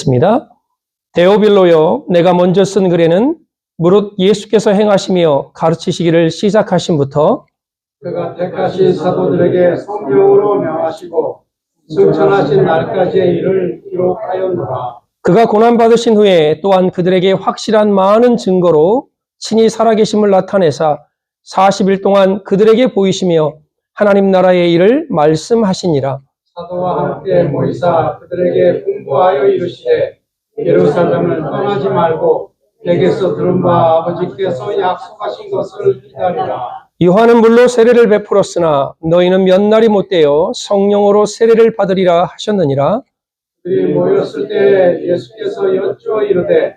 읽겠습니다. 데오빌로여, 내가 먼저 쓴 글에는 무릇 예수께서 행하시며 가르치시기를 시작하심부터 그가 택하신 사도들에게 성령으로 명하시고 승천하신 날까지의 일을 기록하였노라. 그가 고난받으신 후에 또한 그들에게 확실한 많은 증거로 친히 살아계심을 나타내사 40일 동안 그들에게 보이시며 하나님 나라의 일을 말씀하시니라. 사도와 함께 모이사 그들에게 공부하여 이르시되 예루살렘을 떠나지 말고 내게서 들은 바 아버지께서 약속하신 것을 기다리라. 요한은 물로 세례를 베풀었으나 너희는 몇 날이 못되어 성령으로 세례를 받으리라 하셨느니라. 그들이 모였을 때 예수께서 여쭈어 이르되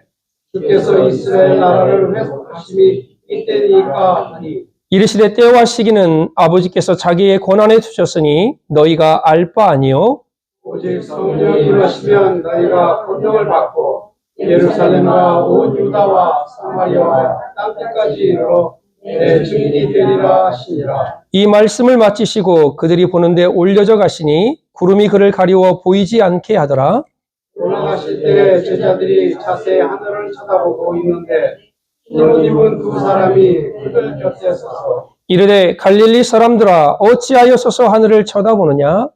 주께서 이스라엘 나라를 회복하심이 이때니까 하니 이르시되 때와 시기는 아버지께서 자기의 권한에 두셨으니 너희가 알 바 아니요. 오직 성령이 임하시면 너희가 권능을 받고 예루살렘과 온 유다와 사마리아와 땅끝까지 이르러 내 증인이 되리라 하시니라. 이 말씀을 마치시고 그들이 보는데 올려져 가시니 구름이 그를 가리워 보이지 않게 하더라. 올라가실 때 제자들이 자세히 하늘을 쳐다보고 있는데 흰옷 입은 두 사람이 그들 곁에 서서 이르되 갈릴리 사람들아 어찌하여 서서 하늘을 쳐다보느냐.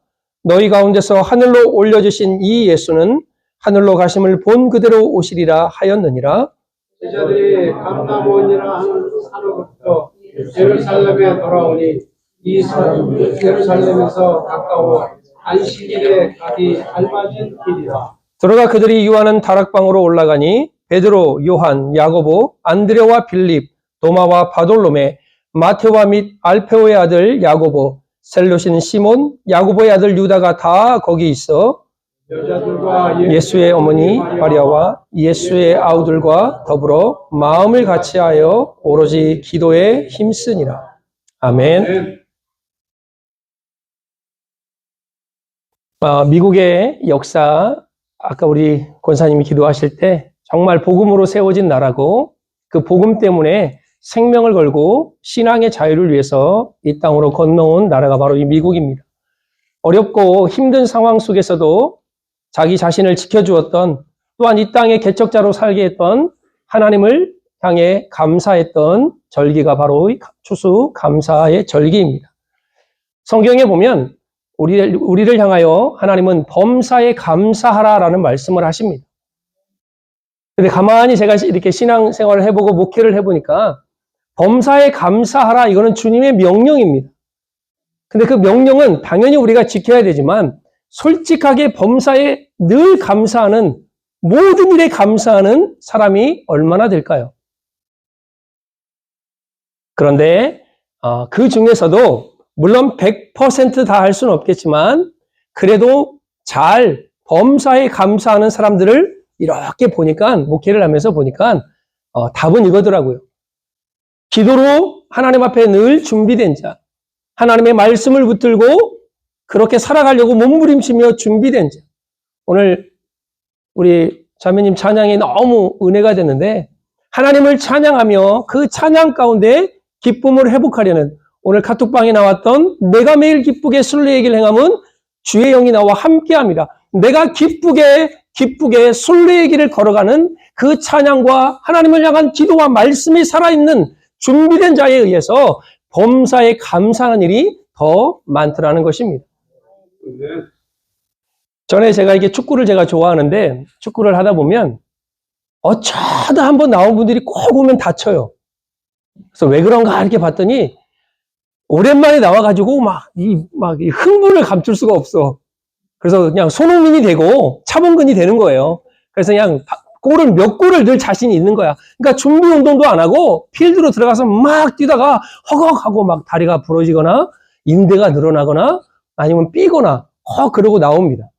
너희 가운데서 하늘로 올려주신 이 예수는 하늘로 가심을 본 그대로 오시리라 하였느니라. 제자들이 감람원이라 하는 산으로부터 예루살렘에 돌아오니 이 산은 예루살렘에서 가까워 안식일에 가기 알맞은 길이라. 들어가 그들이 유하는 다락방으로 올라가니 베드로, 요한, 야고보, 안드레와 빌립, 도마와 바돌로메, 마테와 및 알페오의 아들 야고보, 셀롯인 시몬, 야고보의 아들 유다가 다 거기 있어 여자들과 예수의 어머니 마리아와 예수의 아우들과 더불어 마음을 같이하여 오로지 기도에 힘쓰니라. 아멘. 미국의 역사, 아까 우리 권사님이 기도하실 때 정말 복음으로 세워진 나라고 그 복음 때문에 생명을 걸고 신앙의 자유를 위해서 이 땅으로 건너온 나라가 바로 이 미국입니다. 어렵고 힘든 상황 속에서도 자기 자신을 지켜주었던, 또한 이 땅의 개척자로 살게 했던 하나님을 향해 감사했던 절기가 바로 추수 감사의 절기입니다. 성경에 보면 우리를 향하여 하나님은 범사에 감사하라라는 말씀을 하십니다. 근데 가만히 제가 이렇게 신앙생활을 해보고 목회를 해보니까 범사에 감사하라, 이거는 주님의 명령입니다. 근데 그 명령은 당연히 우리가 지켜야 되지만 솔직하게 범사에 늘 감사하는, 모든 일에 감사하는 사람이 얼마나 될까요? 그런데 그 중에서도 물론 100% 다 할 수는 없겠지만 그래도 잘 범사에 감사하는 사람들을 이렇게 보니까, 목회를 하면서 보니까 답은 이거더라고요. 기도로 하나님 앞에 늘 준비된 자, 하나님의 말씀을 붙들고 그렇게 살아가려고 몸부림치며 준비된 자. 오늘 우리 자매님 찬양이 너무 은혜가 됐는데 하나님을 찬양하며 그 찬양 가운데 기쁨을 회복하려는, 오늘 카톡방에 나왔던 내가 매일 기쁘게 순례의 길 행함은 주의 영이 나와 함께합니다. 내가 기쁘게 순례의 길을 걸어가는 그 찬양과 하나님을 향한 기도와 말씀이 살아있는 준비된 자에 의해서 범사에 감사하는 일이 더 많더라는 것입니다. 전에 제가 이게 축구를 제가 좋아하는데 축구를 하다 보면 어쩌다 한번 나온 분들이 꼭 오면 다쳐요. 그래서 왜 그런가 이렇게 봤더니 오랜만에 나와가지고 막 이 흥분을 감출 수가 없어. 그래서 그냥 손흥민이 되고 차범근이 되는 거예요. 그래서 그냥 골은 몇 골을 늘 자신이 있는 거야. 그러니까 준비 운동도 안 하고 필드로 들어가서 막 뛰다가 허걱하고 막 다리가 부러지거나 인대가 늘어나거나 아니면 삐거나 그러고 나옵니다.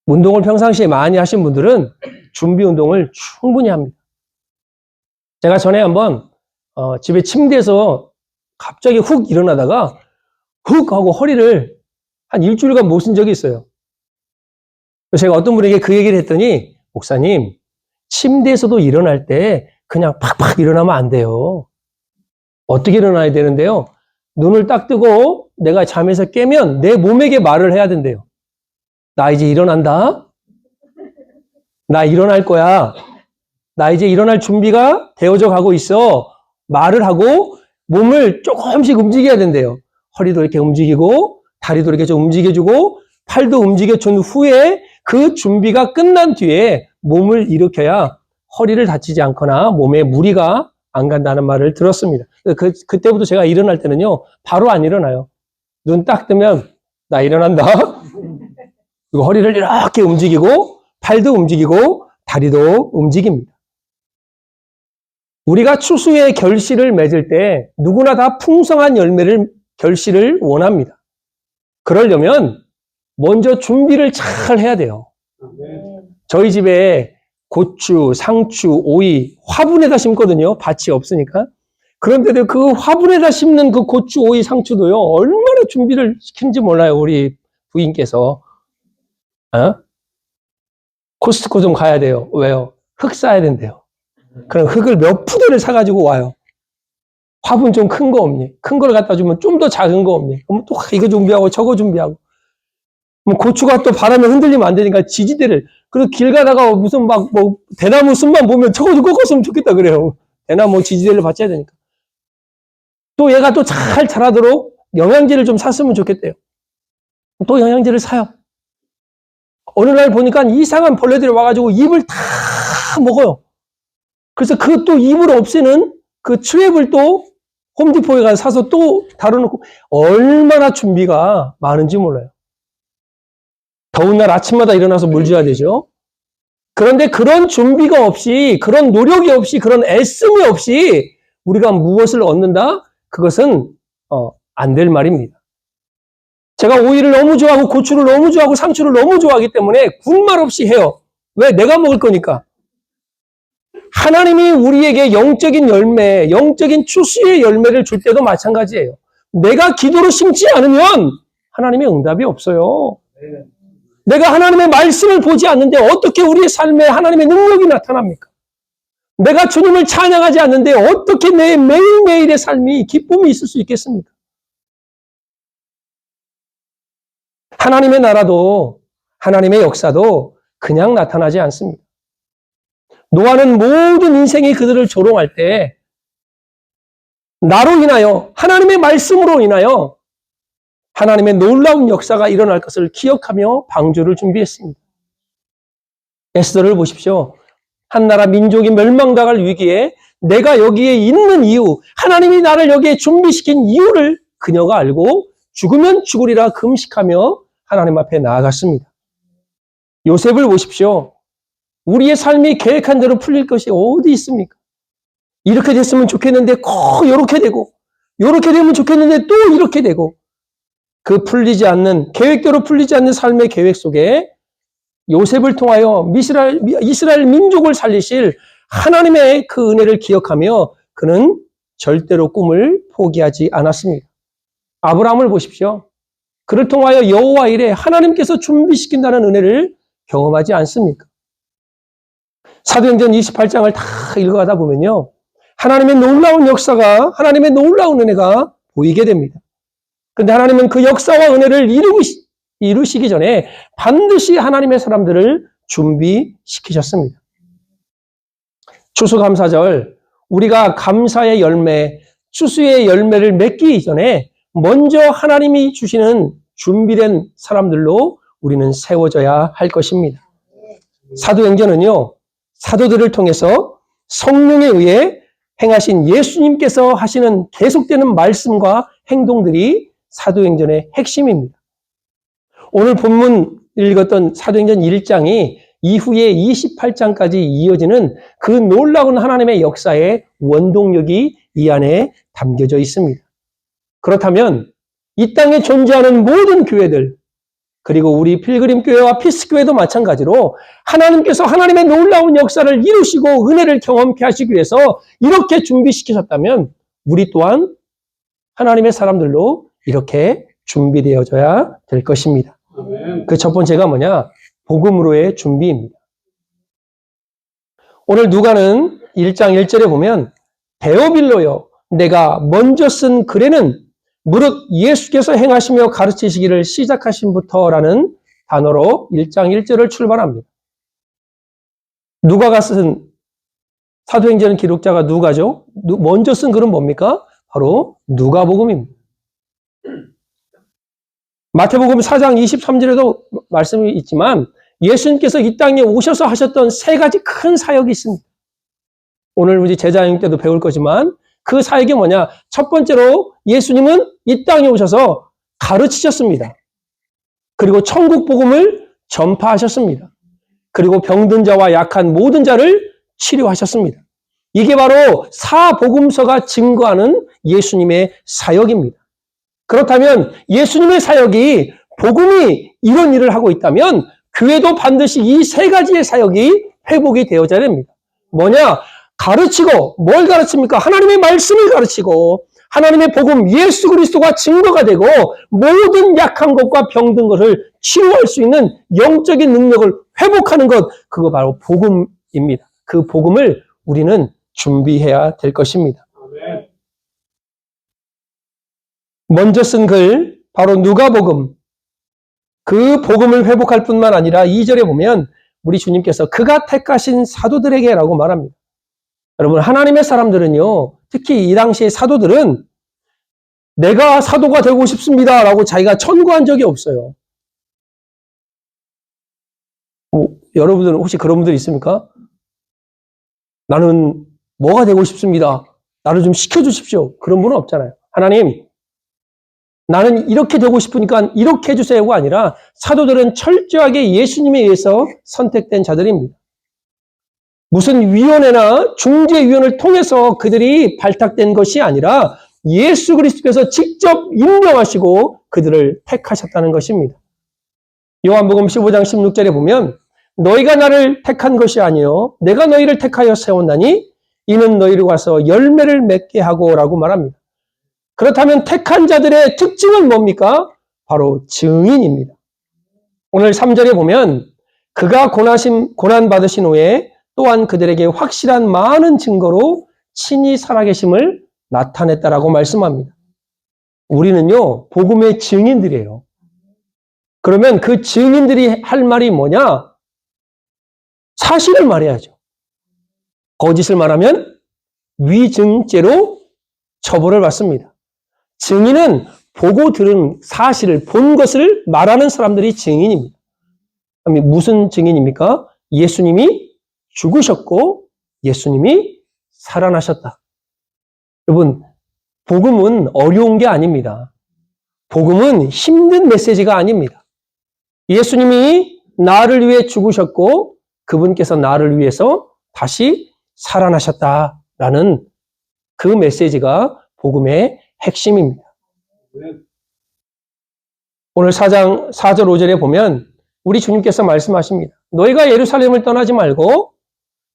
운동을 평상시에 많이 하신 분들은 준비 운동을 충분히 합니다. 제가 전에 한번 집에 침대에서 갑자기 훅 일어나다가 훅 하고 허리를 한 일주일간 못 쓴 적이 있어요. 그래서 제가 어떤 분에게 그 얘기를 했더니, 목사님, 침대에서도 일어날 때 그냥 팍팍 일어나면 안 돼요. 어떻게 일어나야 되는데요? 눈을 딱 뜨고 내가 잠에서 깨면 내 몸에게 말을 해야 된대요. 나 이제 일어난다. 나 일어날 거야. 나 이제 일어날 준비가 되어져 가고 있어. 말을 하고 몸을 조금씩 움직여야 된대요. 허리도 이렇게 움직이고 다리도 이렇게 좀 움직여주고 팔도 움직여준 후에 그 준비가 끝난 뒤에 몸을 일으켜야 허리를 다치지 않거나 몸에 무리가 안 간다는 말을 들었습니다. 그때부터 제가 일어날 때는요, 바로 안 일어나요. 눈 딱 뜨면 나 일어난다. 그리고 허리를 이렇게 움직이고 팔도 움직이고 다리도 움직입니다. 우리가 추수의 결실을 맺을 때 누구나 다 풍성한 결실을 원합니다. 그러려면 먼저 준비를 잘 해야 돼요. 저희 집에 고추, 상추, 오이 화분에다 심거든요. 밭이 없으니까. 그런데도 그 화분에다 심는 그 고추, 오이, 상추도요. 얼마나 준비를 시키는지 몰라요. 우리 부인께서. 코스트코 좀 가야 돼요. 왜요? 흙 싸야 된대요. 그럼 흙을 몇 푸대를 사가지고 와요. 화분 좀 큰 거 없니? 큰 걸 갖다 주면 좀 더 작은 거 없니? 그럼 또 이거 준비하고 저거 준비하고. 그럼 고추가 또 바람에 흔들리면 안 되니까 지지대를. 그리고 길 가다가 무슨 대나무 숲만 보면 저거 좀 꺾었으면 좋겠다 그래요. 대나무 지지대를 받쳐야 되니까. 또 얘가 또 잘 자라도록 영양제를 좀 샀으면 좋겠대요. 또 영양제를 사요. 어느 날 보니까 이상한 벌레들이 와가지고 잎을 다 먹어요. 그래서 그 또 잎을 없애는 그 트랩을 또 홈디포에 가서 사서 또 다뤄놓고 얼마나 준비가 많은지 몰라요. 더운 날 아침마다 일어나서 물 줘야 되죠. 그런데 그런 준비가 없이, 그런 노력이 없이, 그런 애씀이 없이 우리가 무엇을 얻는다? 그것은 안 될 말입니다. 제가 오이를 너무 좋아하고 고추를 너무 좋아하고 상추를 너무 좋아하기 때문에 군말 없이 해요. 왜? 내가 먹을 거니까. 하나님이 우리에게 영적인 열매, 영적인 추수의 열매를 줄 때도 마찬가지예요. 내가 기도로 심지 않으면 하나님의 응답이 없어요. 내가 하나님의 말씀을 보지 않는데 어떻게 우리의 삶에 하나님의 능력이 나타납니까? 내가 주님을 찬양하지 않는데 어떻게 내 매일매일의 삶이 기쁨이 있을 수 있겠습니까? 하나님의 나라도 하나님의 역사도 그냥 나타나지 않습니다. 노아는 모든 인생이 그들을 조롱할 때 나로 인하여 하나님의 말씀으로 인하여 하나님의 놀라운 역사가 일어날 것을 기억하며 방주를 준비했습니다. 에스더를 보십시오. 한 나라 민족이 멸망당할 위기에 내가 여기에 있는 이유, 하나님이 나를 여기에 준비시킨 이유를 그녀가 알고 죽으면 죽으리라 금식하며 하나님 앞에 나아갔습니다. 요셉을 보십시오. 우리의 삶이 계획한 대로 풀릴 것이 어디 있습니까? 이렇게 됐으면 좋겠는데 꼭 이렇게 되고, 이렇게 되면 좋겠는데 또 이렇게 되고, 그 풀리지 않는, 계획대로 풀리지 않는 삶의 계획 속에 요셉을 통하여 이스라엘 민족을 살리실 하나님의 그 은혜를 기억하며 그는 절대로 꿈을 포기하지 않았습니다. 아브라함을 보십시오. 그를 통하여 여호와 이레 하나님께서 준비시킨다는 은혜를 경험하지 않습니까? 사도행전 28장을 다 읽어가다 보면요. 하나님의 놀라운 역사가, 하나님의 놀라운 은혜가 보이게 됩니다. 그런데 하나님은 그 역사와 은혜를 이루시기 전에 반드시 하나님의 사람들을 준비시키셨습니다. 추수감사절, 우리가 감사의 열매, 추수의 열매를 맺기 전에 먼저 하나님이 주시는 준비된 사람들로 우리는 세워져야 할 것입니다. 사도행전은요, 사도들을 통해서 성령에 의해 행하신 예수님께서 하시는 계속되는 말씀과 행동들이 사도행전의 핵심입니다. 오늘 본문 읽었던 사도행전 1장이 이후에 28장까지 이어지는 그 놀라운 하나님의 역사의 원동력이 이 안에 담겨져 있습니다. 그렇다면 이 땅에 존재하는 모든 교회들, 그리고 우리 필그림교회와 피스교회도 마찬가지로 하나님께서 하나님의 놀라운 역사를 이루시고 은혜를 경험케 하시기 위해서 이렇게 준비시키셨다면 우리 또한 하나님의 사람들로 이렇게 준비되어져야 될 것입니다. 그 첫 번째가 뭐냐? 복음으로의 준비입니다. 오늘 누가는 1장 1절에 보면 데오빌로요, 내가 먼저 쓴 글에는 무릇 예수께서 행하시며 가르치시기를 시작하신부터라는 단어로 1장 1절을 출발합니다. 누가가 쓴 사도행전 기록자가 누가죠? 먼저 쓴 글은 뭡니까? 바로 누가복음입니다. 마태복음 4장 23절에도 말씀이 있지만 예수님께서 이 땅에 오셔서 하셨던 세 가지 큰 사역이 있습니다. 오늘 우리 제자행 때도 배울 거지만 그 사역이 뭐냐? 첫 번째로 예수님은 이 땅에 오셔서 가르치셨습니다. 그리고 천국 복음을 전파하셨습니다. 그리고 병든 자와 약한 모든 자를 치료하셨습니다. 이게 바로 사복음서가 증거하는 예수님의 사역입니다. 그렇다면 예수님의 사역이 복음이 이런 일을 하고 있다면 교회도 반드시 이 세 가지의 사역이 회복이 되어져야 됩니다. 뭐냐? 가르치고, 뭘 가르칩니까? 하나님의 말씀을 가르치고 하나님의 복음 예수 그리스도가 증거가 되고 모든 약한 것과 병든 것을 치유할 수 있는 영적인 능력을 회복하는 것, 그거 바로 복음입니다. 그 복음을 우리는 준비해야 될 것입니다. 아멘. 먼저 쓴 글, 바로 누가복음. 그 복음을 회복할 뿐만 아니라 2절에 보면 우리 주님께서 그가 택하신 사도들에게라고 말합니다. 여러분, 하나님의 사람들은요, 특히 이 당시의 사도들은 내가 사도가 되고 싶습니다 라고 자기가 천구한 적이 없어요. 여러분들은 혹시 그런 분들 있습니까? 나는 뭐가 되고 싶습니다. 나를 좀 시켜주십시오. 그런 분은 없잖아요. 하나님, 나는 이렇게 되고 싶으니까 이렇게 해주세요가 아니라 사도들은 철저하게 예수님에 의해서 선택된 자들입니다. 무슨 위원회나 중재위원을 통해서 그들이 발탁된 것이 아니라 예수 그리스도께서 직접 임명하시고 그들을 택하셨다는 것입니다. 요한복음 15장 16절에 보면 너희가 나를 택한 것이 아니요 내가 너희를 택하여 세웠나니 이는 너희로 가서 열매를 맺게 하고 라고 말합니다. 그렇다면 택한 자들의 특징은 뭡니까? 바로 증인입니다. 오늘 3절에 보면 그가 고난받으신 후에 또한 그들에게 확실한 많은 증거로 친히 살아계심을 나타냈다라고 말씀합니다. 우리는요, 복음의 증인들이에요. 그러면 그 증인들이 할 말이 뭐냐? 사실을 말해야죠. 거짓을 말하면 위증죄로 처벌을 받습니다. 증인은 보고 들은 사실을, 본 것을 말하는 사람들이 증인입니다. 무슨 증인입니까? 예수님이 죽으셨고 예수님이 살아나셨다. 여러분, 복음은 어려운 게 아닙니다. 복음은 힘든 메시지가 아닙니다. 예수님이 나를 위해 죽으셨고 그분께서 나를 위해서 다시 살아나셨다라는 그 메시지가 복음의 핵심입니다. 오늘 4장 4절 5절에 보면 우리 주님께서 말씀하십니다. 너희가 예루살렘을 떠나지 말고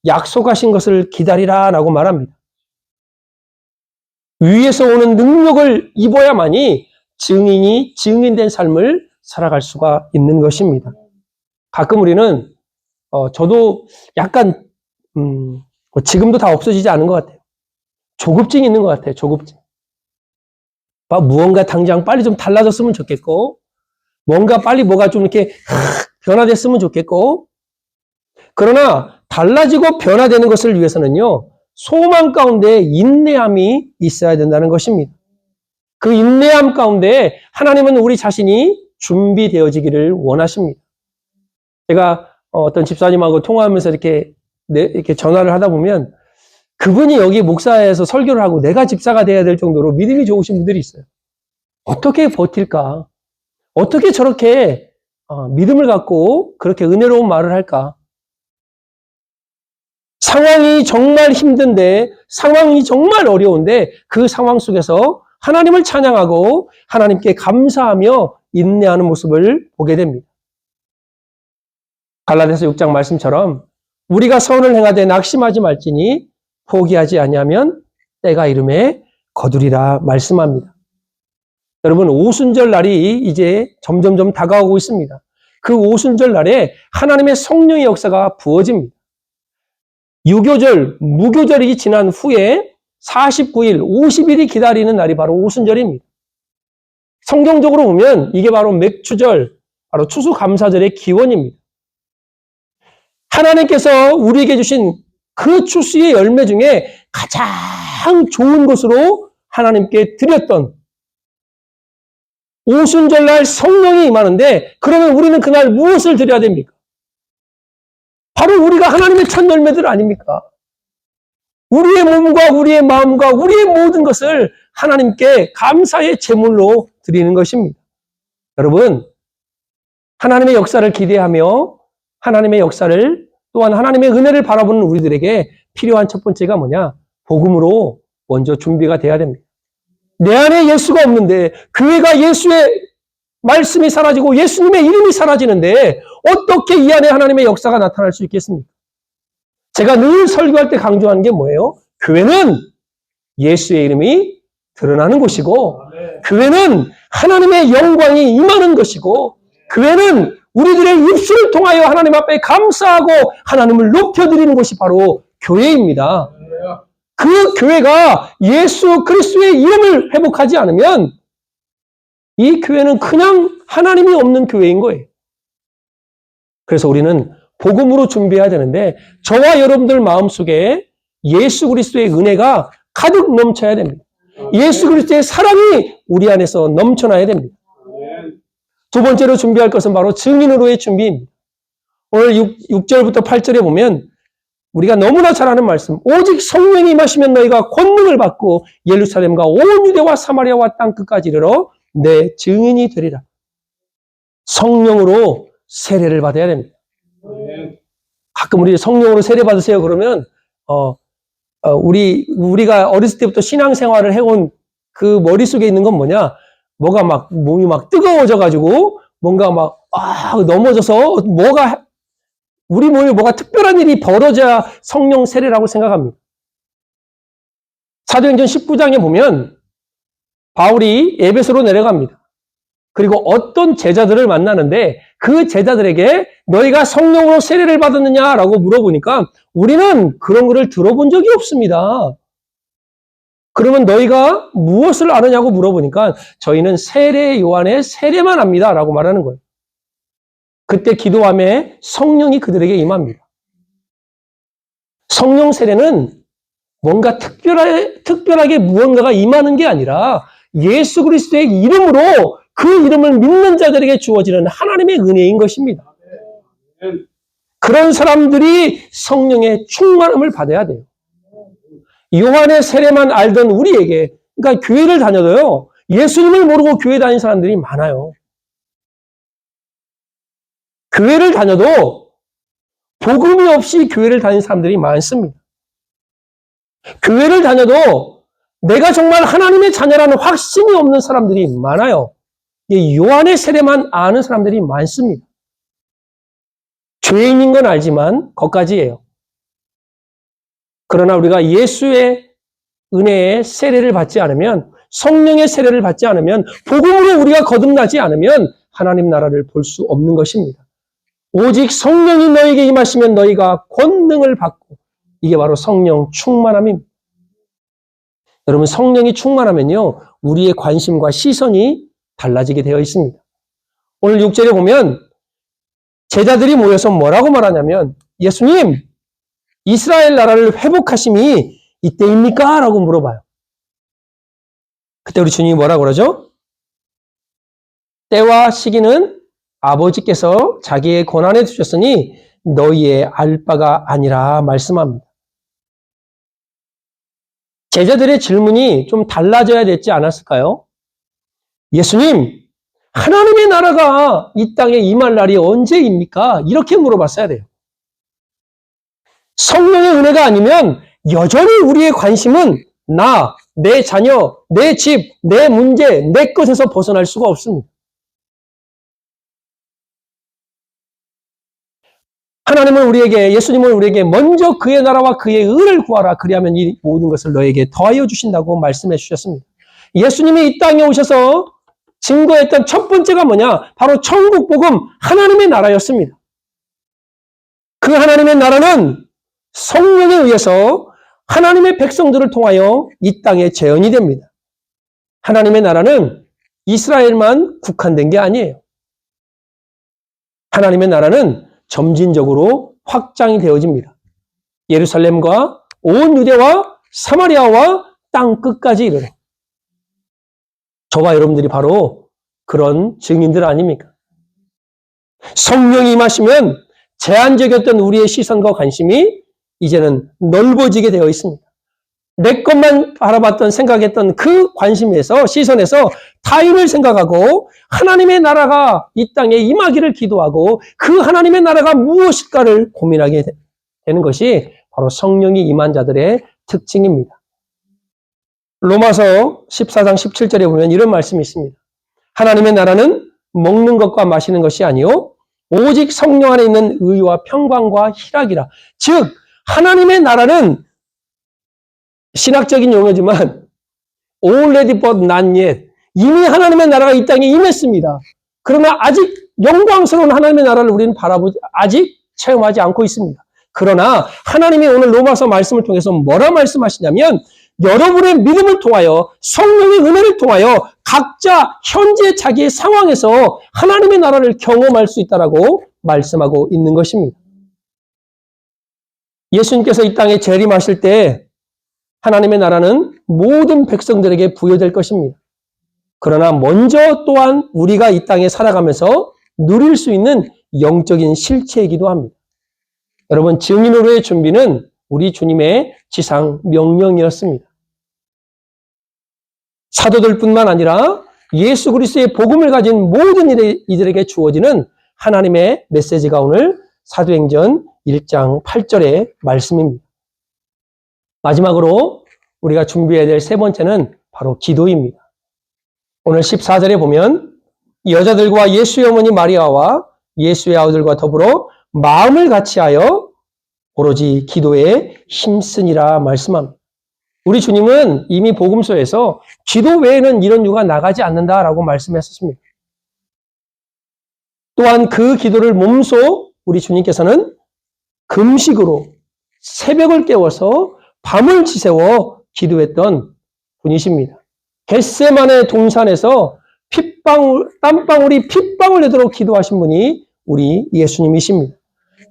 약속하신 것을 기다리라 라고 말합니다. 위에서 오는 능력을 입어야만이 증인이 증인된 삶을 살아갈 수가 있는 것입니다. 가끔 우리는 저도 약간 지금도 다 없어지지 않은 것 같아요. 조급증이 있는 것 같아요. 조급증. 무언가 당장 빨리 좀 달라졌으면 좋겠고 뭔가 빨리 뭐가 좀 이렇게 변화됐으면 좋겠고 그러나 달라지고 변화되는 것을 위해서는요. 소망 가운데 인내함이 있어야 된다는 것입니다. 그 인내함 가운데 하나님은 우리 자신이 준비되어지기를 원하십니다. 제가 어떤 집사님하고 통화하면서 이렇게 전화를 하다 보면 그분이 여기 목사에서 설교를 하고 내가 집사가 돼야 될 정도로 믿음이 좋으신 분들이 있어요. 어떻게 버틸까? 어떻게 저렇게 믿음을 갖고 그렇게 은혜로운 말을 할까? 상황이 정말 힘든데, 상황이 정말 어려운데 그 상황 속에서 하나님을 찬양하고 하나님께 감사하며 인내하는 모습을 보게 됩니다. 갈라디아서 6장 말씀처럼 우리가 선을 행하되 낙심하지 말지니 포기하지 아니하면 때가 이름에 거두리라 말씀합니다. 여러분, 오순절 날이 이제 점점점 다가오고 있습니다. 그 오순절 날에 하나님의 성령의 역사가 부어집니다. 유교절, 무교절이 지난 후에 49일, 50일이 기다리는 날이 바로 오순절입니다. 성경적으로 보면 이게 바로 맥추절, 바로 추수감사절의 기원입니다. 하나님께서 우리에게 주신 그 추수의 열매 중에 가장 좋은 것으로 하나님께 드렸던 오순절날 성령이 임하는데, 그러면 우리는 그날 무엇을 드려야 됩니까? 바로 우리가 하나님의 첫 열매들 아닙니까? 우리의 몸과 우리의 마음과 우리의 모든 것을 하나님께 감사의 제물로 드리는 것입니다. 여러분, 하나님의 역사를 기대하며 하나님의 역사를 또한 하나님의 은혜를 바라보는 우리들에게 필요한 첫 번째가 뭐냐? 복음으로 먼저 준비가 돼야 됩니다. 내 안에 예수가 없는데, 교회가 예수의 말씀이 사라지고 예수님의 이름이 사라지는데 어떻게 이 안에 하나님의 역사가 나타날 수 있겠습니까? 제가 늘 설교할 때 강조하는 게 뭐예요? 교회는 예수의 이름이 드러나는 곳이고, 교회는 하나님의 영광이 임하는 것이고, 교회는 우리들의 입술을 통하여 하나님 앞에 감사하고 하나님을 높여드리는 곳이 바로 교회입니다. 그 교회가 예수 그리스도의 이름을 회복하지 않으면 이 교회는 그냥 하나님이 없는 교회인 거예요. 그래서 우리는 복음으로 준비해야 되는데, 저와 여러분들 마음속에 예수 그리스도의 은혜가 가득 넘쳐야 됩니다. 예수 그리스도의 사랑이 우리 안에서 넘쳐나야 됩니다. 두 번째로 준비할 것은 바로 증인으로의 준비입니다. 오늘 6절부터 8절에 보면 우리가 너무나 잘 아는 말씀, 오직 성령이 임하시면 너희가 권능을 받고 예루살렘과 온 유대와 사마리아와 땅끝까지 이르러 내 증인이 되리라. 성령으로 세례를 받아야 됩니다. 가끔 우리 성령으로 세례 받으세요 그러면 우리가 어렸을 때부터 신앙생활을 해온 그 머릿속에 있는 건 뭐냐? 뭐가 막 몸이 막 뜨거워져 가지고 뭔가 막 넘어져서 우리 몸에 뭐가 특별한 일이 벌어져야 성령 세례라고 생각합니다. 사도행전 19장에 보면 바울이 에베소로 내려갑니다. 그리고 어떤 제자들을 만나는데 그 제자들에게 너희가 성령으로 세례를 받았느냐라고 물어보니까 우리는 그런 거를 들어본 적이 없습니다. 그러면 너희가 무엇을 아느냐고 물어보니까 저희는 세례 요한의 세례만 압니다 라고 말하는 거예요. 그때 기도함에 성령이 그들에게 임합니다. 성령 세례는 뭔가 특별하게 무언가가 임하는 게 아니라 예수 그리스도의 이름으로 그 이름을 믿는 자들에게 주어지는 하나님의 은혜인 것입니다. 그런 사람들이 성령의 충만함을 받아야 돼요. 요한의 세례만 알던 우리에게, 그러니까 교회를 다녀도요, 예수님을 모르고 교회 다니는 사람들이 많아요. 교회를 다녀도 복음이 없이 교회를 다니는 사람들이 많습니다. 교회를 다녀도 내가 정말 하나님의 자녀라는 확신이 없는 사람들이 많아요. 요한의 세례만 아는 사람들이 많습니다. 죄인인 건 알지만 거기까지예요. 그러나 우리가 예수의 은혜의 세례를 받지 않으면, 성령의 세례를 받지 않으면, 복음으로 우리가 거듭나지 않으면 하나님 나라를 볼 수 없는 것입니다. 오직 성령이 너희에게 임하시면 너희가 권능을 받고, 이게 바로 성령 충만함입니다. 여러분, 성령이 충만하면요, 우리의 관심과 시선이 달라지게 되어 있습니다. 오늘 6절에 보면 제자들이 모여서 뭐라고 말하냐면, 예수님, 이스라엘 나라를 회복하심이 이때입니까? 라고 물어봐요. 그때 우리 주님이 뭐라고 그러죠? 때와 시기는 아버지께서 자기의 권한에 두셨으니 너희의 알 바가 아니라 말씀합니다. 제자들의 질문이 좀 달라져야 됐지 않았을까요? 예수님, 하나님의 나라가 이 땅에 임할 날이 언제입니까? 이렇게 물어봤어야 돼요. 성령의 은혜가 아니면 여전히 우리의 관심은 나, 내 자녀, 내 집, 내 문제, 내 것에서 벗어날 수가 없습니다. 하나님은 우리에게, 예수님은 우리에게 먼저 그의 나라와 그의 의를 구하라. 그리하면 이 모든 것을 너에게 더하여 주신다고 말씀해 주셨습니다. 예수님이 이 땅에 오셔서 증거했던 첫 번째가 뭐냐? 바로 천국 복음, 하나님의 나라였습니다. 그 하나님의 나라는 성령에 의해서 하나님의 백성들을 통하여 이 땅에 재현이 됩니다. 하나님의 나라는 이스라엘만 국한된 게 아니에요. 하나님의 나라는 점진적으로 확장이 되어집니다. 예루살렘과 온 유대와 사마리아와 땅 끝까지 이르러. 저와 여러분들이 바로 그런 증인들 아닙니까? 성령이 임하시면 제한적이었던 우리의 시선과 관심이 이제는 넓어지게 되어 있습니다. 내 것만 바라봤던 생각했던 그 관심에서 시선에서 타인을 생각하고 하나님의 나라가 이 땅에 임하기를 기도하고 그 하나님의 나라가 무엇일까를 고민하게 되는 것이 바로 성령이 임한 자들의 특징입니다. 로마서 14장 17절에 보면 이런 말씀이 있습니다. 하나님의 나라는 먹는 것과 마시는 것이 아니요 오직 성령 안에 있는 의와 평강과 희락이라. 즉 하나님의 나라는 신학적인 용어지만 already but not yet. 이미 하나님의 나라가 이 땅에 임했습니다. 그러나 아직 영광스러운 하나님의 나라를 우리는 아직 체험하지 않고 있습니다. 그러나 하나님이 오늘 로마서 말씀을 통해서 뭐라 말씀하시냐면 여러분의 믿음을 통하여 성령의 은혜를 통하여 각자 현재 자기의 상황에서 하나님의 나라를 경험할 수 있다라고 말씀하고 있는 것입니다. 예수님께서 이 땅에 재림하실 때 하나님의 나라는 모든 백성들에게 부여될 것입니다. 그러나 먼저 또한 우리가 이 땅에 살아가면서 누릴 수 있는 영적인 실체이기도 합니다. 여러분, 증인으로의 준비는 우리 주님의 지상 명령이었습니다. 사도들뿐만 아니라 예수 그리스도의 복음을 가진 모든 이들에게 주어지는 하나님의 메시지가 오늘 사도행전 1장 8절의 말씀입니다. 마지막으로 우리가 준비해야 될 세 번째는 바로 기도입니다. 오늘 14절에 보면 여자들과 예수의 어머니 마리아와 예수의 아우들과 더불어 마음을 같이하여 오로지 기도에 힘쓰니라 말씀합니다. 우리 주님은 이미 복음서에서 기도 외에는 이런 유가 나가지 않는다라고 말씀했었습니다. 또한 그 기도를 몸소 우리 주님께서는 금식으로 새벽을 깨워서 밤을 지새워 기도했던 분이십니다. 겟세마네 동산에서 땀방울이 핏방울 내도록 기도하신 분이 우리 예수님이십니다.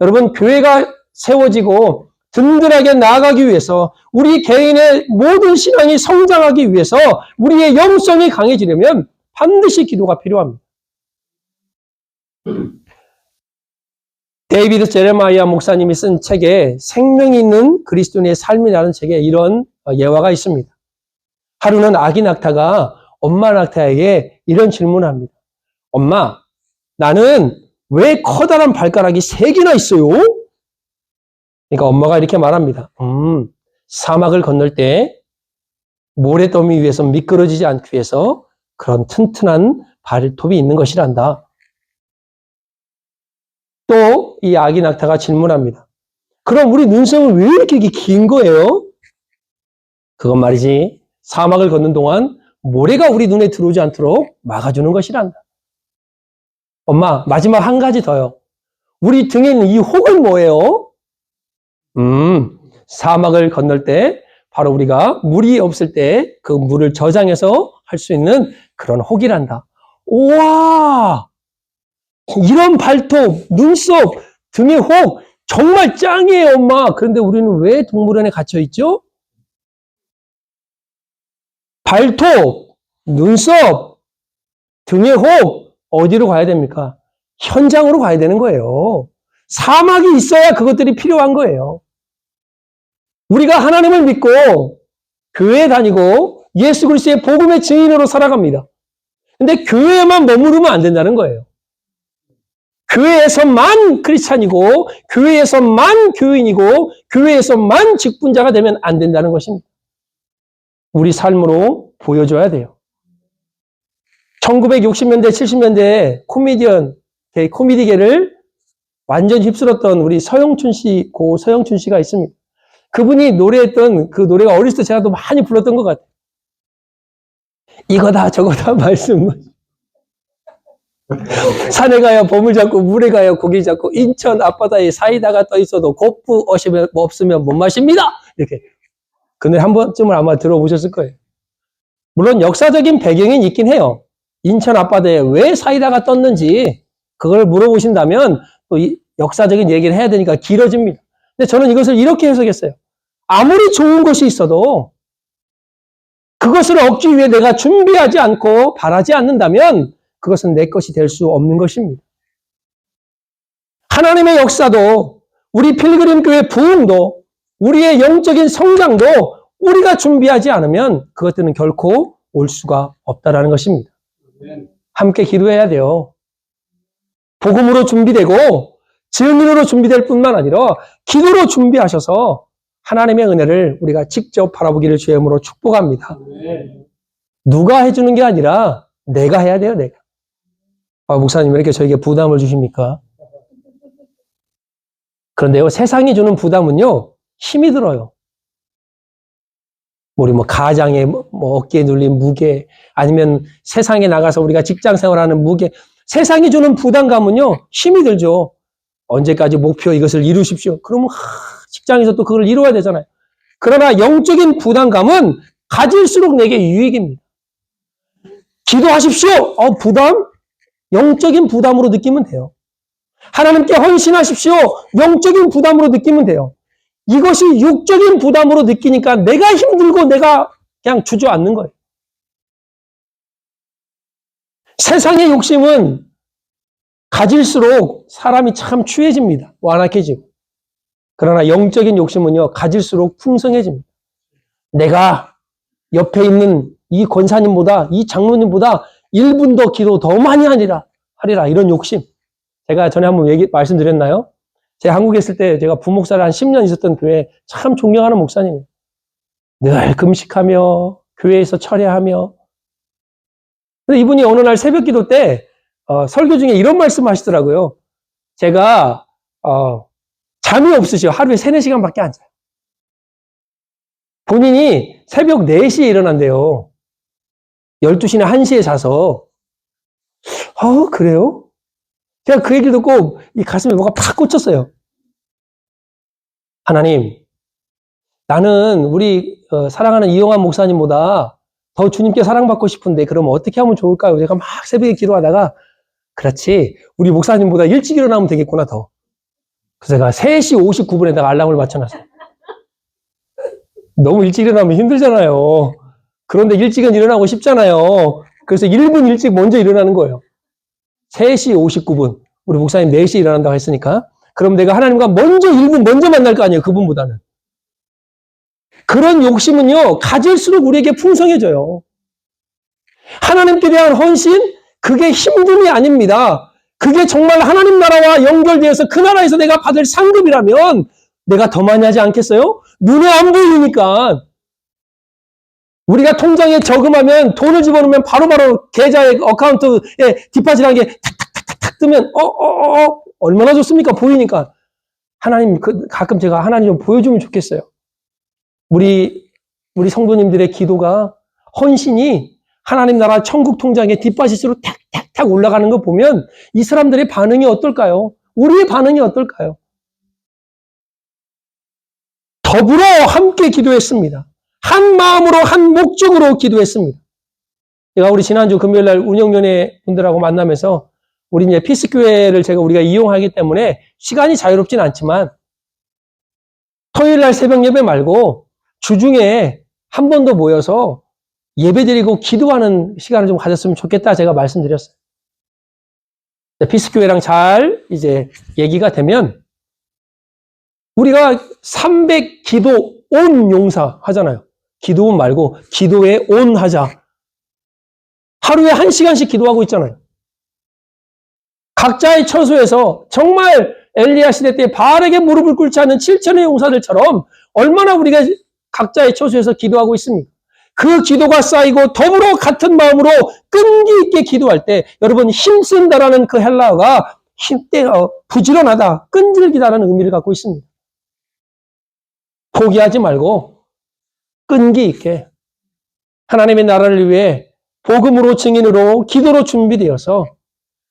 여러분, 교회가 세워지고 든든하게 나아가기 위해서 우리 개인의 모든 신앙이 성장하기 위해서 우리의 영성이 강해지려면 반드시 기도가 필요합니다. 데이비드 제레마이아 목사님이 쓴 책에 생명이 있는 그리스도인의 삶이라는 책에 이런 예화가 있습니다. 하루는 아기 낙타가 엄마 낙타에게 이런 질문을 합니다. 엄마, 나는 왜 커다란 발가락이 3개나 있어요? 그러니까 엄마가 이렇게 말합니다. 사막을 건널 때 모래더미 위에서 미끄러지지 않기 위해서 그런 튼튼한 발톱이 있는 것이란다. 또 이 아기 낙타가 질문합니다. 그럼 우리 눈썹은 왜 이렇게 긴 거예요? 그건 말이지, 사막을 걷는 동안 모래가 우리 눈에 들어오지 않도록 막아주는 것이란다. 엄마, 마지막 한 가지 더요. 우리 등에 있는 이 혹은 뭐예요? 사막을 건널 때 바로 우리가 물이 없을 때 그 물을 저장해서 할 수 있는 그런 혹이란다. 우와! 이런 발톱, 눈썹, 등의 혹 정말 짱이에요, 엄마. 그런데 우리는 왜 동물원에 갇혀 있죠? 발톱, 눈썹, 등의 혹 어디로 가야 됩니까? 현장으로 가야 되는 거예요. 사막이 있어야 그것들이 필요한 거예요. 우리가 하나님을 믿고 교회에 다니고 예수 그리스도의 복음의 증인으로 살아갑니다. 근데 교회에만 머무르면 안 된다는 거예요. 교회에서만 크리스찬이고 교회에서만 교인이고 교회에서만 직분자가 되면 안 된다는 것입니다. 우리 삶으로 보여줘야 돼요. 1960년대, 70년대에 코미디계를 완전 휩쓸었던 우리 서영춘 씨, 고 서영춘 씨가 있습니다. 그분이 노래했던 그 노래가 어렸을 때 제가 또 많이 불렀던 것 같아요. 이거다 저거다 말씀. 산에 가야 보물 잡고 물에 가야 고기 잡고 인천 앞바다에 사이다가 떠 있어도 고프 없으면 못 마십니다. 이렇게. 그 노래 한 번쯤은 아마 들어보셨을 거예요. 물론 역사적인 배경이 있긴 해요. 인천 앞바다에 왜 사이다가 떴는지 그걸 물어보신다면 또 역사적인 얘기를 해야 되니까 길어집니다. 근데 저는 이것을 이렇게 해석했어요. 아무리 좋은 것이 있어도 그것을 얻기 위해 내가 준비하지 않고 바라지 않는다면 그것은 내 것이 될 수 없는 것입니다. 하나님의 역사도 우리 필그림 교회 부흥도 우리의 영적인 성장도 우리가 준비하지 않으면 그것들은 결코 올 수가 없다라는 것입니다. 함께 기도해야 돼요. 복음으로 준비되고 증인으로 준비될 뿐만 아니라 기도로 준비하셔서 하나님의 은혜를 우리가 직접 바라보기를 주의 이름으로 축복합니다. 누가 해주는 게 아니라 내가 해야 돼요, 내가. 목사님 왜 이렇게 저에게 부담을 주십니까? 그런데요, 세상이 주는 부담은요, 힘이 들어요. 우리 가장에 어깨에 눌린 무게, 아니면 세상에 나가서 우리가 직장 생활하는 무게, 세상이 주는 부담감은요, 힘이 들죠. 언제까지 목표 이것을 이루십시오. 그러면 직장에서 또 그걸 이루어야 되잖아요. 그러나 영적인 부담감은 가질수록 내게 유익입니다. 기도하십시오. 부담? 영적인 부담으로 느끼면 돼요. 하나님께 헌신하십시오. 영적인 부담으로 느끼면 돼요. 이것이 육적인 부담으로 느끼니까 내가 힘들고 내가 그냥 주저앉는 거예요. 세상의 욕심은 가질수록 사람이 참 추해집니다. 완악해지고. 그러나 영적인 욕심은요, 가질수록 풍성해집니다. 내가 옆에 있는 이 권사님보다, 이 장로님보다 1분 더 기도 더 많이 하리라, 이런 욕심. 제가 전에 한번 말씀드렸나요? 제가 한국에 있을 때 제가 부목사를 한 10년 있었던 교회 참 존경하는 목사님이에요. 늘 금식하며, 교회에서 철야하며. 근데 이분이 어느 날 새벽 기도 때, 설교 중에 이런 말씀 하시더라고요. 제가, 잠이 없으셔. 하루에 3, 4시간밖에 안 자요. 본인이 새벽 4시에 일어난대요. 12시나 1시에 자서. 그래요? 제가 그 얘기를 듣고 이 가슴에 뭐가 팍 꽂혔어요. 하나님, 나는 우리 사랑하는 이용환 목사님보다 더 주님께 사랑받고 싶은데 그러면 어떻게 하면 좋을까요? 제가 막 새벽에 기도하다가 그렇지, 우리 목사님보다 일찍 일어나면 되겠구나 더. 그래서 제가 3시 59분에다가 알람을 맞춰놨어요. 너무 일찍 일어나면 힘들잖아요. 그런데 일찍은 일어나고 싶잖아요. 그래서 1분 일찍 먼저 일어나는 거예요. 3시 59분. 우리 목사님 4시에 일어난다고 했으니까. 그럼 내가 하나님과 1분 먼저 만날 거 아니에요. 그분보다는. 그런 욕심은요, 가질수록 우리에게 풍성해져요. 하나님께 대한 헌신, 그게 힘듦이 아닙니다. 그게 정말 하나님 나라와 연결되어서 그 나라에서 내가 받을 상급이라면 내가 더 많이 하지 않겠어요? 눈에 안 보이니까. 우리가 통장에 저금하면 돈을 집어넣으면 바로바로 계좌에 어카운트에 디파짓한 게 탁탁탁탁 뜨면 얼마나 좋습니까? 보이니까. 하나님, 가끔 제가 하나님 좀 보여주면 좋겠어요. 우리 성도님들의 기도가, 헌신이 하나님 나라 천국 통장에 디파짓으로 탁탁탁 올라가는 거 보면 이 사람들의 반응이 어떨까요? 우리의 반응이 어떨까요? 더불어 함께 기도했습니다. 한 마음으로 한 목적으로 기도했습니다. 제가 우리 지난주 금요일날 운영위원회 분들하고 만나면서 우리 이제 피스교회를 우리가 이용하기 때문에 시간이 자유롭진 않지만 토요일날 새벽 예배 말고 주중에 한 번 더 모여서 예배드리고 기도하는 시간을 좀 가졌으면 좋겠다 제가 말씀드렸어요. 피스교회랑 잘 이제 얘기가 되면 우리가 300 기도 온 용사 하잖아요. 기도원 말고 기도에 온 하자. 하루에 1시간씩 기도하고 있잖아요. 각자의 처소에서 정말 엘리야 시대 때 바르게 무릎을 꿇지 않는 7천의 용사들처럼 얼마나 우리가 각자의 처소에서 기도하고 있습니까? 그 기도가 쌓이고 더불어 같은 마음으로 끈기 있게 기도할 때 여러분 힘쓴다라는 그 헬라어가 부지런하다, 끈질기다라는 의미를 갖고 있습니다. 포기하지 말고 끈기 있게 하나님의 나라를 위해 복음으로 증인으로 기도로 준비되어서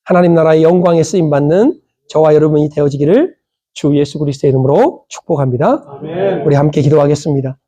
하나님 나라의 영광에 쓰임받는 저와 여러분이 되어지기를 주 예수 그리스도의 이름으로 축복합니다. 아멘. 우리 함께 기도하겠습니다.